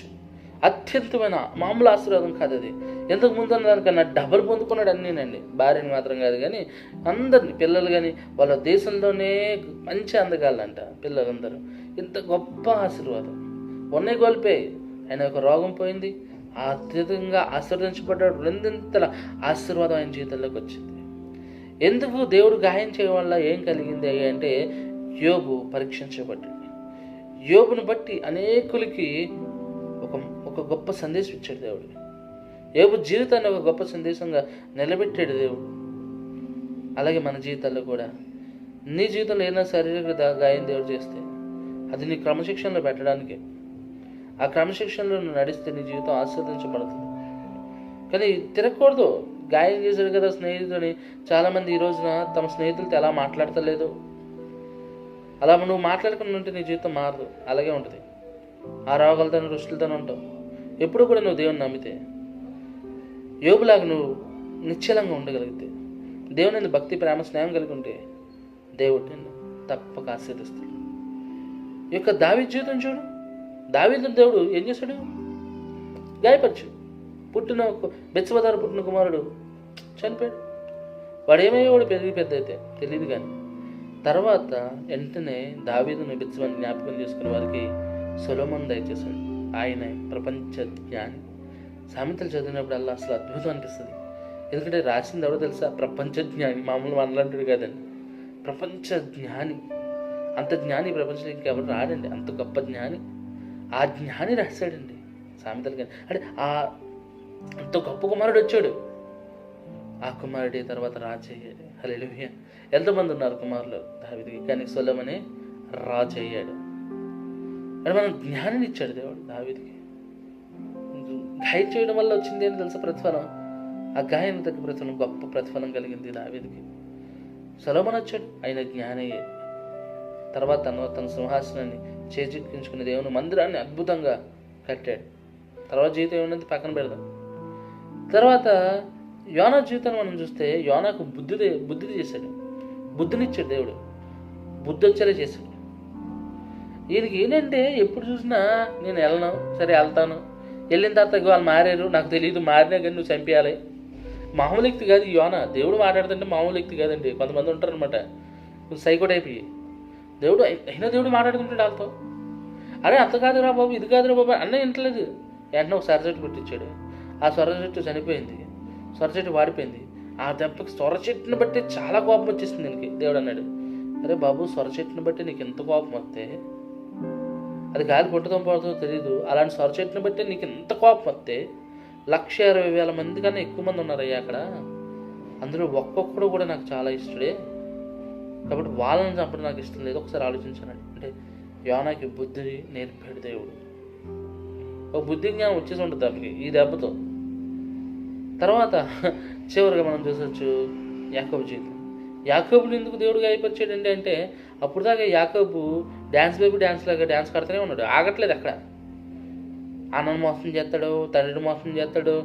అత్యంతమైన మామూలు ఆశీర్వాదం కాదు అది. ఎంతకు ముందు దానికన్నా డబల్ పొందుకున్నాడు అన్నీనండి. భార్యని మాత్రం కాదు కానీ అందరినీ, పిల్లలు కానీ, వాళ్ళ దేశంలోనే మంచి అందగాళ్ళంట పిల్లలందరూ. ఇంత గొప్ప ఆశీర్వాదం ఉన్నాయి కోల్పోయి. ఆయన ఒక రోగం పోయింది, అత్యధికంగా ఆశీర్వదించబడ్డాడు. రెండింతల ఆశీర్వాదం ఆయన జీవితంలోకి వచ్చింది. ఎందుకు? దేవుడు గాయం చేయడం వల్ల ఏం కలిగింది అంటే యోబు పరీక్షించబడ్డాడు. యోబును బట్టి అనేకులకి ఒక గొప్ప సందేశం ఇచ్చాడు దేవుడు. యోబు జీవితాన్ని ఒక గొప్ప సందేశంగా నిలబెట్టాడు దేవుడు. అలాగే మన జీవితాల్లో కూడా నీ జీవితంలో ఏదైనా శారీరక గాయం దేవుడు చేస్తే అది నీ క్రమశిక్షణలో పెట్టడానికి. ఆ క్రమశిక్షణలో నువ్వు నడిస్తే నీ జీవితం ఆశీర్వదించబడుతుంది. కానీ తిరగకూడదు. గాయం చేశాడు కదా స్నేహితుని. చాలామంది ఈ రోజున తమ స్నేహితులతో ఎలా మాట్లాడతలేదు. అలా నువ్వు మాట్లాడుకుని ఉంటే నీ జీవితం మారదు, అలాగే ఉంటుంది. ఆ రోగాలతో రుష్టులతోనే ఉంటావు. ఎప్పుడు కూడా నువ్వు దేవుని నమ్మితే, యోబులాగా నువ్వు నిశ్చలంగా ఉండగలిగితే, దేవుని భక్తి, ప్రేమ, స్నేహం కలిగి ఉంటే దేవుడు నిన్ను తప్పక ఆశీర్వదిస్తాడు. ఈ యొక్క దావీదు జీవితం చూడు. దావీదు దేవుడు ఏం చేశాడు? గాయపరిచాడు. బెత్షెబా పుట్టిన కుమారుడు చనిపోయాడు. వాడు ఏమయ్యేవాడు పెరిగి పెద్ద అయితే తెలియదు. కానీ తర్వాత వెంటనే దావీదును, బెత్షెబాని జ్ఞాపకం చేసుకునే వారికి సొలొమోను దయచేశాడు. ఆయన ప్రపంచ జ్ఞాని. సామెతలు చదివినప్పుడల్లా అసలు అద్భుతం అనిపిస్తుంది. ఎందుకంటే రాసింది ఎవరో తెలుసా? ప్రపంచ జ్ఞాని. మామూలు మనలాంటిది కాదండి, ప్రపంచ జ్ఞాని. అంత జ్ఞాని ప్రపంచంలో ఇంకెవరు రాడండి, అంత గొప్ప జ్ఞాని. ఆ జ్ఞాని రాశాడండి సామెతలు. కానీ అంటే అంత గొప్ప కుమారుడు వచ్చాడు. ఆ కుమారుడి తర్వాత రాజు అయ్యాడు. హల్లెలూయా. ఎంతమంది ఉన్నారు కుమారులు దావీదుకి, కానీ సొలొమోనే రాజు అయ్యాడు. అంటే మనం జ్ఞానాన్ని ఇచ్చాడు దేవుడు దావీదుకి. గాయం చేయడం వల్ల వచ్చింది అని తెలుసా ప్రతిఫలం? ఆ గాయం తగ్గ ప్రతిఫలం, గొప్ప ప్రతిఫలం కలిగింది దావీదుకి. సొలొమోను వచ్చాడు, ఆయన జ్ఞాని అయ్యాడు. తర్వాత తన సింహాసనాన్ని చేజిక్కించుకుని దేవుని మందిరాన్ని అద్భుతంగా కట్టాడు. తర్వాత జీవితం ఏమన్నది పక్కన పెడదాం. తర్వాత యోనా జీవితాన్ని మనం చూస్తే యోనాకు బుద్ధి చేశాడు. బుద్ధినిచ్చాడు దేవుడు, బుద్ధి వచ్చేలా చేశాడు. ఈయనకి ఏంటంటే ఎప్పుడు చూసినా నేను వెళ్ళను, సరే వెళ్తాను, వెళ్ళిన తర్వాత వాళ్ళు మారారు, నాకు తెలియదు, మారినా కానీ నువ్వు చంపేయాలి. మామూలు వ్యక్తి కాదు యోనా. దేవుడు మాట్లాడుతుంటే మామూలు వ్యక్తి కాదండి. కొంతమంది ఉంటారు అనమాట సైకో టైప్. దేవుడు మాట్లాడుతుంటాడు వాళ్ళతో. అరే అంత కాదురా బాబు, ఇది కాదురా బాబు అన్న వింటలేదు. వెంటనే ఒక సొర చెట్టు పెట్టించాడు. ఆ సొర చెట్టు చనిపోయింది, సొర చెట్టు వాడిపోయింది. ఆ దెబ్బకి సొర చెట్టుని బట్టి చాలా కోపం వచ్చేసింది దీనికి. దేవుడు అన్నాడు, అరే బాబు, సొర చెట్టుని బట్టి నీకు ఎంత కోపం వస్తే, అది గాలి కొట్టుతో పోతుందో తెలియదు, అలాంటి సొర చెట్టుని బట్టి నీకు ఎంత కోపం వస్తే 1,60,000 మంది కన్నా ఎక్కువ మంది ఉన్నారయ్యా అక్కడ, అందులో ఒక్కొక్కడు కూడా నాకు చాలా ఇష్టడే, కాబట్టి వాళ్ళని చంపడం నాకు ఇష్టం లేదు, ఒకసారి ఆలోచించాను. అంటే యోనాకి బుద్ధి నేర్పాడు దేవుడు. ఒక బుద్ధి జ్ఞానం వచ్చేసి ఉంటుంది దానికి ఈ దెబ్బతో. తర్వాత చివరిగా మనం చూసొచ్చు యాకోబు జీవితం. యాకోబుని ఎందుకు దేవుడు గాయపరిచాడండి అంటే, అప్పుడు దాకా యాకోబు డ్యాన్స్ లాగా డ్యాన్స్ కడుతూనే ఉన్నాడు, ఆగట్లేదు అక్కడ. అన్నను మోసం చేస్తాడు, తండ్రిని మోసం చేస్తాడు,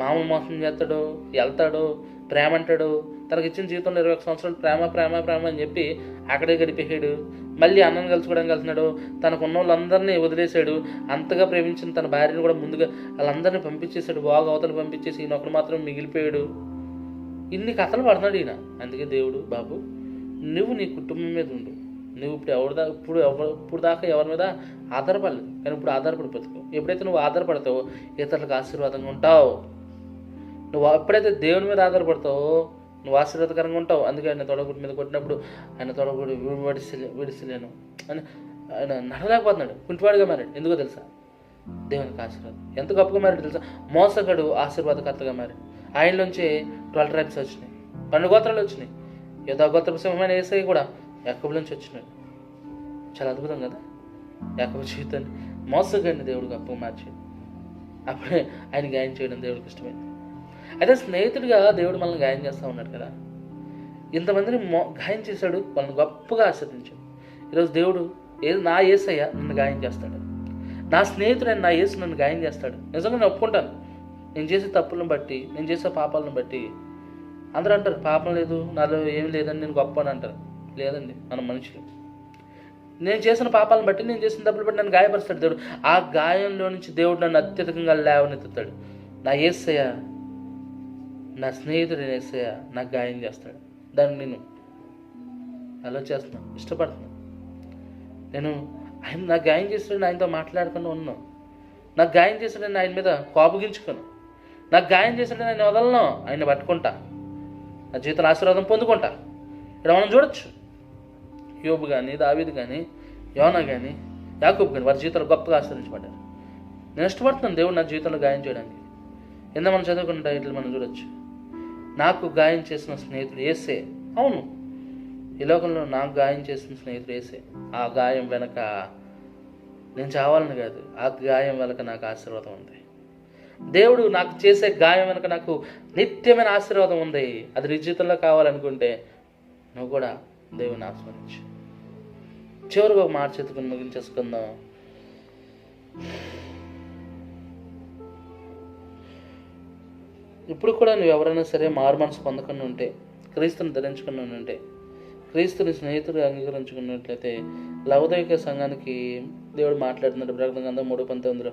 మామూలు మోసం చేస్తాడు, వెళ్తాడు, ప్రేమ అంటాడు. తనకి ఇచ్చిన జీవితంలో 21 సంవత్సరాలు ప్రేమ అని చెప్పి అక్కడే గడిపేసాడు. మళ్ళీ అన్నను కలుసుకోవడానికి వెళ్తున్నాడు, తనకున్న వాళ్ళందరినీ వదిలేశాడు. అంతగా ప్రేమించిన తన భార్యను కూడా ముందుగా వాళ్ళందరినీ పంపించేశాడు, బాగా అవతలు పంపించేసి ఈయన ఒకడు మాత్రం మిగిలిపోయాడు. ఇన్ని కథలు పడుతున్నాడు ఈయన. అందుకే దేవుడు, బాబు నువ్వు నీ కుటుంబం మీద ఉండు, నువ్వు ఇప్పుడు దాకా ఎవరి మీద ఆధారపడలేదు, కానీ ఇప్పుడు ఆధారపడిపోతావు. ఎప్పుడైతే నువ్వు ఆధారపడతావో ఇతరులకు ఆశీర్వాదంగా ఉంటావు. నువ్వు ఎప్పుడైతే దేవుని మీద ఆధారపడతావో నువ్వు ఆశీర్వాదకరంగా ఉంటావు. అందుకే ఆయన తొడగుడి మీద కొట్టినప్పుడు ఆయన తొడగుడి విడిసిలేను అని ఆయన నడలేకపోతున్నాడు, కుంటివాడిగా మారాడు. ఎందుకో తెలుసా? దేవునికి ఆశీర్వాదం. ఎంత గొప్పగా మారాడు తెలుసా? మోసగాడు ఆశీర్వాదకర్తగా మారాడు. ఆయనలోంచి 12 ట్రైబ్స్ వచ్చినాయి, 12 గోత్రాలు వచ్చినాయి. యోధా గోత్రపు సింహమైన యేసయ్య కూడా యాకోబు నుంచి వచ్చినాడు. చాలా అద్భుతం కదా. యాకోబు జీవితాన్ని మోసగాడిని దేవుడు గొప్పగా మార్చాడు. అప్పుడే ఆయన గాయం చేయడం దేవుడికి ఇష్టమైంది. అయితే స్నేహితుడిగా దేవుడు మనల్ని గాయం చేస్తూ ఉన్నాడు కదా. ఇంతమందిని గాయం చేశాడు, వాళ్ళని గొప్పగా ఆస్వాదించాడు. ఈరోజు దేవుడు నా యేసయ్య నన్ను గాయం చేస్తాడు, నా స్నేహితుడైన నా యేసు నన్ను గాయం చేస్తాడు. నిజంగా నేను ఒప్పుకుంటాను. నేను చేసే తప్పులను బట్టి, నేను చేసే పాపాలను బట్టి అందరూ అంటారు పాపం లేదు, నాలో ఏం లేదని నేను గొప్ప అని అంటారు. లేదండి, మనం మనుషులు. నేను చేసిన పాపాలను బట్టి, నేను చేసిన తప్పులు బట్టి నన్ను గాయపరుస్తాడు దేవుడు. ఆ గాయంలో నుంచి దేవుడు నన్ను అత్యధికంగా లేవనెత్తుతాడు. నా యేసయ్య, నా స్నేహితుడైన యేసయ్య నాకు గాయం చేస్తాడు. దాన్ని నేను అలా చేస్తున్నాను, ఇష్టపడుతున్నాను. నేను ఆయన నాకు గాయం చేస్తాడని ఆయనతో మాట్లాడుకుని ఉన్నాను. నాకు గాయం చేస్తాడని ఆయన మీద కోపగించుకోను. నాకు గాయం చేస్తాడని ఆయన వదలను, ఆయన పట్టుకుంటా, నా జీవితంలో ఆశీర్వాదం పొందుకుంటా. ఇక్కడ మనం చూడొచ్చు, యోబు కానీ, దావీదు కానీ, యోనా కానీ, యాకోబు కానీ వారి జీవితంలో గొప్పగా ఆశీర్వదించబడ్డారు. నేను ఇష్టపడుతున్నాను దేవుడు నా జీవితంలో గాయం చేయడానికి. ఎందుకు మనం చదువుకుంటే ఇట్లా మనం చూడొచ్చు. నాకు గాయం చేసిన స్నేహితుడు యేసే. అవును, ఈ లోకంలో నాకు గాయం చేసిన స్నేహితుడు యేసే. ఆ గాయం వెనక నేను చావాలని కాదు, ఆ గాయం వెనక నాకు ఆశీర్వాదం ఉంది. దేవుడు నాకు చేసే గాయం వెనక నాకు నిత్యమైన ఆశీర్వాదం ఉంది. అది నీ జీవితంలో కావాలనుకుంటే నువ్వు కూడా దేవుని ఆస్వాదించు. చివరిగా ఒక మాట చేతుకుని ముగించేసుకుందాం. ఇప్పుడు కూడా నువ్వు ఎవరైనా సరే మారు మనసు పొందకుండా ఉంటే, క్రీస్తుని ధరించుకుని ఉంటే, క్రీస్తుని స్నేహితుడు అంగీకరించుకున్నట్లయితే, లవోదికయ సంఘానికి దేవుడు మాట్లాడుతున్నాడు. ప్రకటన గ్రంథం 3:19,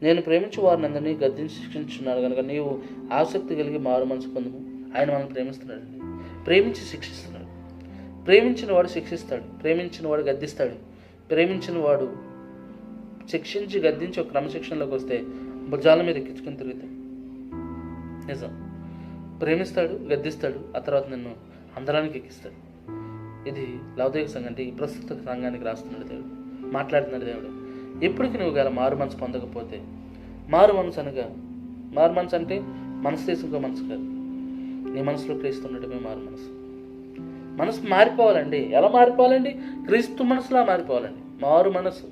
నేను ప్రేమించి వారిని అందరినీ గద్దించి శిక్షించున్నాను కనుక నీవు ఆసక్తి కలిగి మారు మనసు పొందుము. ఆయన మనల్ని ప్రేమిస్తున్నాడండి, ప్రేమించి శిక్షిస్తున్నాడు. ప్రేమించిన వాడు శిక్షిస్తాడు, ప్రేమించిన వాడు గద్దిస్తాడు. ప్రేమించిన వాడు శిక్షించి గద్దించి ఒక క్రమశిక్షణలోకి వస్తే భుజాల మీద ఎక్కించుకొని తిరుగుతాడు. నిజం, ప్రేమిస్తాడు, గద్దిస్తాడు, ఆ తర్వాత నిన్ను అందరానికి ఎక్కిస్తాడు. ఇది లవోదికయ సంఘం అంటే ఈ ప్రస్తుత సంఘానికి రాస్తున్నాడు దేవుడు, మాట్లాడుతున్నాడు దేవుడు. ఎప్పటికీ నువ్వు గల మారు మనసు పొందకపోతే, మారు మనసు అనగా, మారు మనసు అంటే మనసు తీసుకో మనసు కాదు, నీ మనసులో క్రీస్తు ఉండటమే మారు మనసు. మనసు మారిపోవాలండి. ఎలా మారిపోవాలండి? క్రీస్తు మనసులా మారిపోవాలండి. మారు మనసు.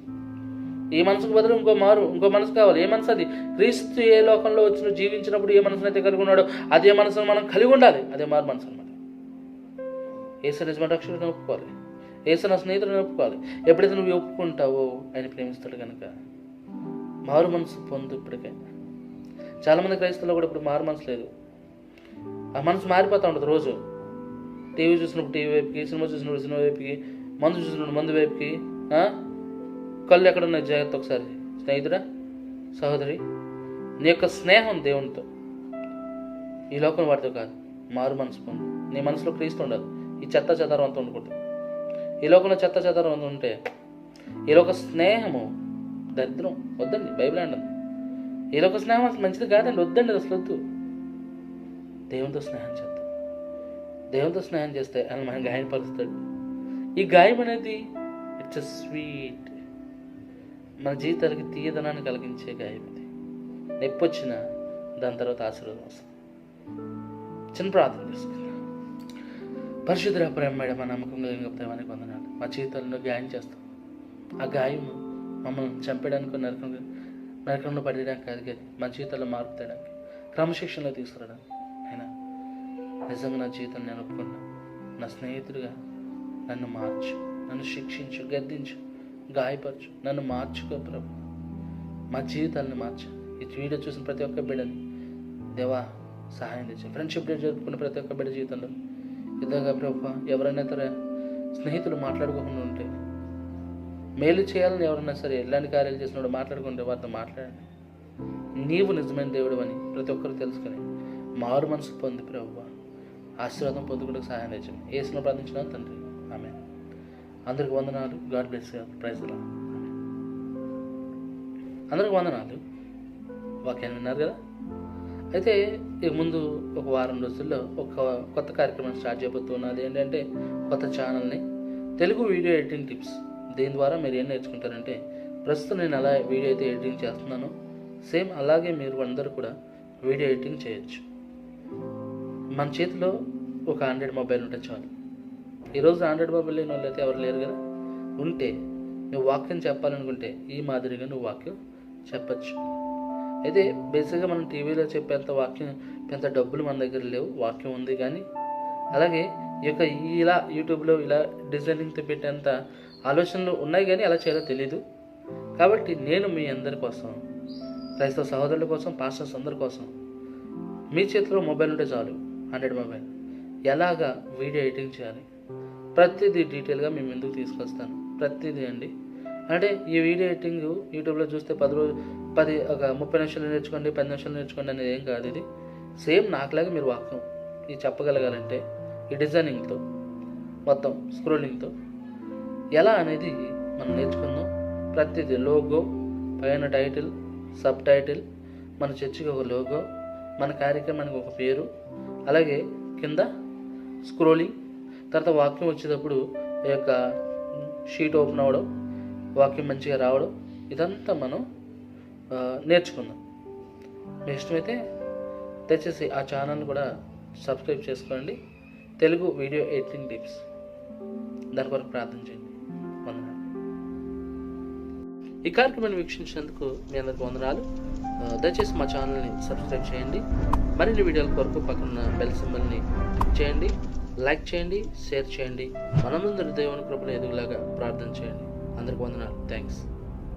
ఈ మనసుకు బదులు ఇంకో మనసు కావాలి. ఏ మనసు అది? క్రీస్తు ఏ లోకంలో వచ్చిన జీవించినప్పుడు ఏ మనసునైతే కలిగి ఉన్నాడో అదే మనసును మనం కలిగి ఉండాలి. అదే మారు మనసు అనమాట. యేసు నిజమైన రక్షకుడిని ఒప్పుకోవాలి, యేసు నా స్నేహితుడిని ఒప్పుకోవాలి. ఎప్పుడైతే నువ్వు ఒప్పుకుంటావో ఆయన ప్రేమిస్తాడు కనుక మారు మనసు పొందు. ఇప్పటికైనా చాలామంది క్రైస్తవులు కూడా ఇప్పుడు మారు మనసు లేదు. ఆ మనసు మారిపోతూ ఉంటుంది. రోజు టీవీ చూసినప్పుడు టీవీ వైపుకి, సినిమా చూసినప్పుడు సినిమా వైపుకి, మందు చూసినప్పుడు మందు వైపుకి. కళ్ళు ఎక్కడున్నాయి? జాగ్రత్త ఒకసారి. స్నేహితుడా, సహోదరి, నీ యొక్క స్నేహం దేవునితో, ఈ లోకం వాటితో కాదు. మారు మనసు పొంది నీ మనసులో క్రీస్తు ఉండాలి. ఈ చెత్త చెదారం అంతా ఉండకూడదు. ఈ లోకంలో చెత్త చెదారం అంతా ఉంటే ఈ లోక స్నేహము దరిద్రం. వద్దండి, బైబిల్ అంటుంది. ఈ లోక స్నేహం అసలు మంచిది కాదండి, వద్దండి, అసలు వద్దు. దేవునితో స్నేహం చేద్దాం. దేవునితో స్నేహం చేస్తే ఆయన మనం గాయపరుస్తాడు. ఈ గాయం అనేది ఇట్స్ స్వీట్, మన జీవితాలకి తీయదనాన్ని కలిగించే గాయం. ఇది నొప్పి వచ్చినా దాని తర్వాత ఆశీర్వాదం వస్తుంది. చిన్న ప్రార్థన చేసుకుందాం. పరిశుద్ధుడా, ప్రేమేడ, మా నమ్మకం కలిగిన ప్రేమానికి వందనాలు. మా జీవితాలను గాయం చేస్తాం. ఆ గాయం మమ్మల్ని చంపేయడానికి, నరకంలో పడేయడానికి కాదు, కానీ మా జీవితాల్లో మార్పు తేయడానికి, క్రమశిక్షణలో తీసుకురావడానికి. అయినా నిజంగా నా జీవితం నేను ఒప్పుకున్నా. నా స్నేహితుడిగా నన్ను మార్చు, నన్ను శిక్షించు, గద్దించు, గాయపరచు, నన్ను మార్చుకో ప్రభు. మా జీవితాలను మార్చు. ఈ వీడియో చూసిన ప్రతి ఒక్క బిడ్డని దేవా సహాయం తెచ్చు. ఫ్రెండ్షిప్ డే జరుపుకున్న ప్రతి ఒక్క బిడ్డ జీవితంలో ఇదిగా ప్రభు, ఎవరైనా ఇతర స్నేహితులు మాట్లాడుకోకుండా ఉంటే, మేలు చేయాలని ఎవరైనా సరే ఎలాంటి కార్యాలు చేసినప్పుడు మాట్లాడుకుంటే వారితో మాట్లాడండి. నీవు నిజమైన దేవుడు అని ప్రతి ఒక్కరు తెలుసుకొని మారు మనసు పొంది ప్రభు ఆశీర్వాదం పొందుకుంటూ సహాయం తెచ్చండి. యేసును ప్రార్థించిన తండ్రి, ఆమేన్. అందరికి వందనాలు. God bless you. Praise the Lord. అందరికి వందనాలు. వాక్యాన్ని విన్నారు కదా. అయితే ఇక ముందు ఒక వారం రోజుల్లో ఒక కొత్త కార్యక్రమం స్టార్ట్ చేయబోతున్నది. ఏంటంటే కొత్త ఛానల్ని తెలుగు వీడియో ఎడిటింగ్ టిప్స్. దీని ద్వారా మీరు ఏం నేర్చుకుంటారంటే, ప్రస్తుతం నేను అలా వీడియో అయితే ఎడిటింగ్ చేస్తున్నాను, సేమ్ అలాగే మీరు అందరూ కూడా వీడియో ఎడిటింగ్ చేయొచ్చు. మన చేతిలో ఒక 100 మొబైల్ ఉంటే చాలు. ఈరోజు ఆండ్రాయిడ్ మొబైల్ లేని వాళ్ళు అయితే ఎవరు లేరు కదా. ఉంటే నువ్వు వాక్యం చెప్పాలనుకుంటే ఈ మాదిరిగా నువ్వు వాక్యం చెప్పచ్చు. అయితే బేసిక్గా మనం టీవీలో చెప్పేంత వాక్యం పెద్ద డబ్బులు మన దగ్గర లేవు. వాక్యం ఉంది కానీ అలాగే ఈ యొక్క ఇలా యూట్యూబ్లో ఇలా డిజైనింగ్తో పెట్టేంత ఆలోచనలు ఉన్నాయి కానీ ఎలా చేయాలో తెలీదు. కాబట్టి నేను మీ అందరి కోసం, క్రైస్తవ సహోదరుల కోసం, పాస్టర్స్ అందరి కోసం, మీ చేతిలో మొబైల్ ఉంటే చాలు, ఆండ్రాయిడ్ మొబైల్, ఎలాగా వీడియో ఎడిటింగ్ చేయాలి ప్రతిదీ డీటెయిల్గా మేము ఎందుకు తీసుకొస్తాను. ప్రతిదీ అండి. అంటే ఈ వీడియో ఎడిటింగ్ యూట్యూబ్లో చూస్తే 30 నిమిషాలు నేర్చుకోండి, 10 నిమిషాలు నేర్చుకోండి అనేది ఏం కాదు. ఇది సేమ్ నాకులాగా మీరు వాక్యం ఇది చెప్పగలగాలంటే ఈ డిజైనింగ్తో మొత్తం స్క్రోలింగ్తో ఎలా అనేది మనం నేర్చుకుందాం. ప్రతిదీ లోగో, పైన టైటిల్, సబ్ టైటిల్, మన చర్చికి ఒక లోగో, మన కార్యక్రమానికి ఒక పేరు, అలాగే కింద స్క్రోలింగ్, తర్వాత వాక్యం వచ్చేటప్పుడు ఈ యొక్క షీట్ ఓపెన్ అవ్వడం, వాక్యం మంచిగా రావడం, ఇదంతా మనం నేర్చుకుందాం. మీ ఇష్టమైతే దయచేసి ఆ ఛానల్ కూడా సబ్స్క్రైబ్ చేసుకోండి. తెలుగు వీడియో ఎడిటింగ్ టిప్స్, దాని కొరకు ప్రార్థన చేయండి. వందనాలు. ఈ కార్యక్రమాన్ని వీక్షించినందుకు మీ అందరికి వందనాలు. దయచేసి మా ఛానల్ని సబ్స్క్రైబ్ చేయండి. మరిన్ని వీడియోల కొరకు పక్కన బెల్ సింబల్ని క్లిక్ చేయండి, లైక్ చేయండి, షేర్ చేయండి. మనమందరి దేవుని కృపలో ఎదుగులాగా ప్రార్థన చేయండి. అందరికి వందనాలు. థ్యాంక్స్.